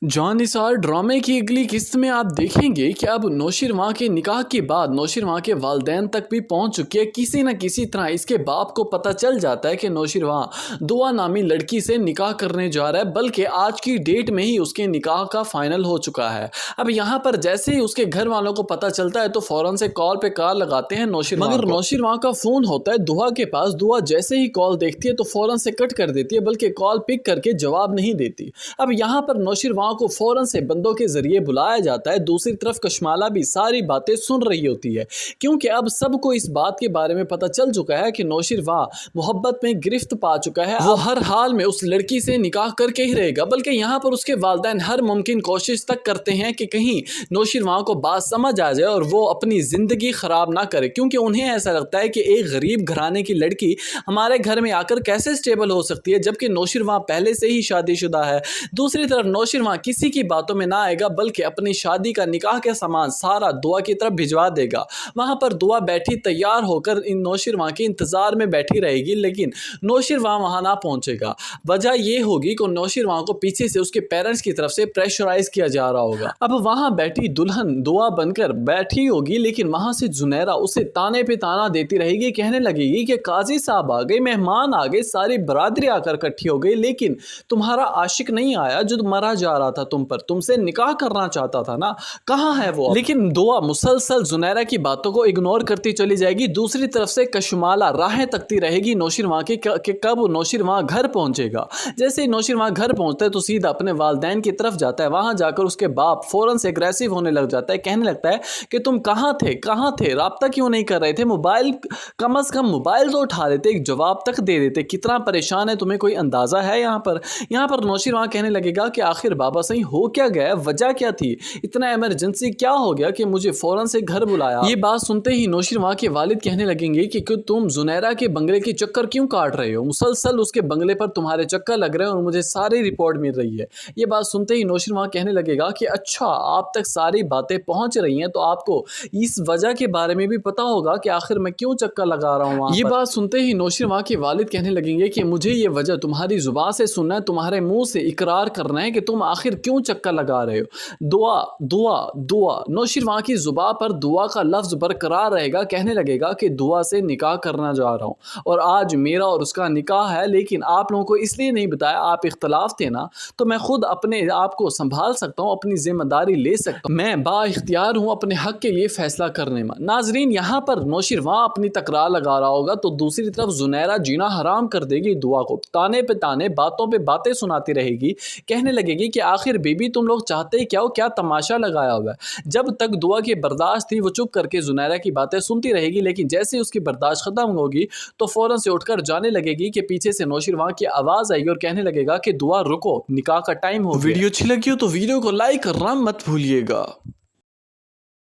John Nisar ड्रामे की अगली किस्त में आप देखेंगे कि अब नौशीरवां के निकाह के बाद नौशीरवां के वालिदैन तक भी पहुंच चुकी है। किसी न किसी तरह इसके बाप को पता चल जाता है कि नौशीरवां दुआ नामी लड़की से निकाह करने जा रहा है, बल्कि आज की डेट में ही उसके निकाह का फाइनल हो चुका है। अब यहाँ पर जैसे ही उसके घर वालों को पता चलता है तो फौरन से कॉल पे कॉल लगाते हैं नौशीरवां, मगर नौशीरवां का फ़ोन होता है दुआ के पास। दुआ जैसे ही कॉल देखती है तो फौरन से कट कर देती है, बल्कि कॉल पिक करके जवाब नहीं देती। अब यहाँ पर नौशीरवां को फौरन से बंदों के जरिए बुलाया जाता है। दूसरी तरफ कशमाला भी सारी बातें सुन रही होती है, क्योंकि अब सबको इस बात के बारे में पता चल चुका है कि नौशीरवां मोहब्बत में गिरफ्त पा चुका है। वो हर हाल में उस लड़की से निकाह करके ही रहेगा, बल्कि यहाँ पर उसके वालिदैन हर मुमकिन कोशिश तक करते हैं कि कहीं नौशीरवां को बात समझ आ जाए और वो अपनी ज़िंदगी ख़राब ना करे, क्योंकि उन्हें ऐसा लगता है कि एक गरीब घराने की लड़की हमारे घर में आकर कैसे स्टेबल हो सकती है, जबकि नौशीरवां पहले से ही शादीशुदा है। दूसरी तरफ नौशीरवां किसी की बातों में ना आएगा, बल्कि अपनी शादी का निकाह के सामान सारा दुआ की तरफ भिजवा देगा। वहां पर दुआ बैठी तैयार होकर इन नौशीरवां के इंतजार में बैठी रहेगी, लेकिन नौशीरवां वहां ना पहुंचेगा। वजह यह होगी कि नौशीरवां को पीछे से उसके पेरेंट्स की तरफ से प्रेशराइज किया जा रहा होगा। अब वहां बैठी दुल्हन दुआ बनकर बैठी होगी, लेकिन वहां से जुनैरा उसे ताने पे ताना देती रहेगी, कहने लगेगी कि काजी साहब आ गए, मेहमान आ गए, सारी बरादरी आकर इकट्ठी हो गई, लेकिन तुम्हारा आशिक नहीं आया जो मरा जा रहा था तुम पर, तुमसे निकाह करना चाहता था ना, कहाँ है वो? लेकिन दुआ मुसलसल जुनैरा की बातों को इग्नोर करती चली जाएगी। दूसरी तरफ से कशमाला राहें तकती रहेगी नौशीरवां की कि कब नौशीरवां घर पहुंचेगा। जैसे ही नौशीरवां घर पहुंचता है तो सीधा अपने वालिदैन की तरफ जाता है। वहां जाकर उसके बाप फौरन से एग्रेसिव होने लग जाता है, कहने लगता है कि तुम कहाँ थे, राब्ता क्यों नहीं कर रहे थे, मोबाइल कम अज कम मोबाइल तो उठा लेते, एक जवाब तक दे देते, कितना परेशान है तुम्हें कोई अंदाजा है? यहाँ पर नौशीरवां कहने लगेगा कि आखिर बाबा सही हो क्या गया, वजह क्या थी, इतना इमरजेंसी क्या हो गया कि मुझे फौरन से घर बुलाया? ये बात सुनते ही नौशीरवां के वालिद कहने लगेंगे कि तुम जुनैरा के बंगले के चक्कर क्यों काट रहे हो, मुसलसल उसके बंगले पर तुम्हारे चक्कर लग रहे हैं और मुझे सारी रिपोर्ट मिल रही है। ये बात सुनते ही नौशीरवां कहने लगेगा कि अच्छा, आप तक सारी बातें पहुंच रही हैं तो आपको इस वजह के बारे में भी पता होगा कि आखिर मैं क्यों चक्कर लगा रहा हूँ। ये बात सुनते ही नौशीरवां के वालिद कहने लगेंगे कि मुझे ये वजह तुम्हारी जुबान से सुनना है, तुम्हारे मुंह से इकरार करना है कि तुम आखिर क्यों चक्कर लगा रहे हो। दुआ दुआ दुआ, नौशीरवां की जुबान पर दुआ का लफ्ज बरकरार रहेगा, कहने लगेगा कि दुआ से निकाह करना जा रहा हूँ और आज मेरा और उसका निकाह है, लेकिन आप लोगों को इसलिए नहीं बताया, आप इख्तलाफ थे ना, तो मैं खुद अपने आप को संभाल सकता हूँ, अपनी जिम्मेदारी ले सकता हूँ, मैं बाइख्तियार हूँ अपने हक के लिए फैसला करने में। नाजरीन, यहाँ पर नौशीरवां अपनी तकरार लगा रहा होगा तो दूसरी तरफ जुनैरा जीना हराम कर देगी दुआ को, ताने पे ताने, बातों पे बातें सुनाती रहेगी, कहने लगेगी कि आखिर बेबी तुम लोग चाहते क्या हो, क्या तमाशा लगाया हुआ है। जब तक दुआ की बर्दाश्त थी वो चुप करके जुनैरा की बातें सुनती रहेगी, लेकिन जैसे ही उसकी बर्दाश्त खत्म होगी तो फौरन से उठकर जाने लगेगी कि पीछे से नौशीरवां की आवाज आएगी और कहने लगेगा कि दुआ रुको, निकाह का टाइम हो गया। वीडियो अच्छी लगी हो तो वीडियो को लाइक करना मत भूलिएगा।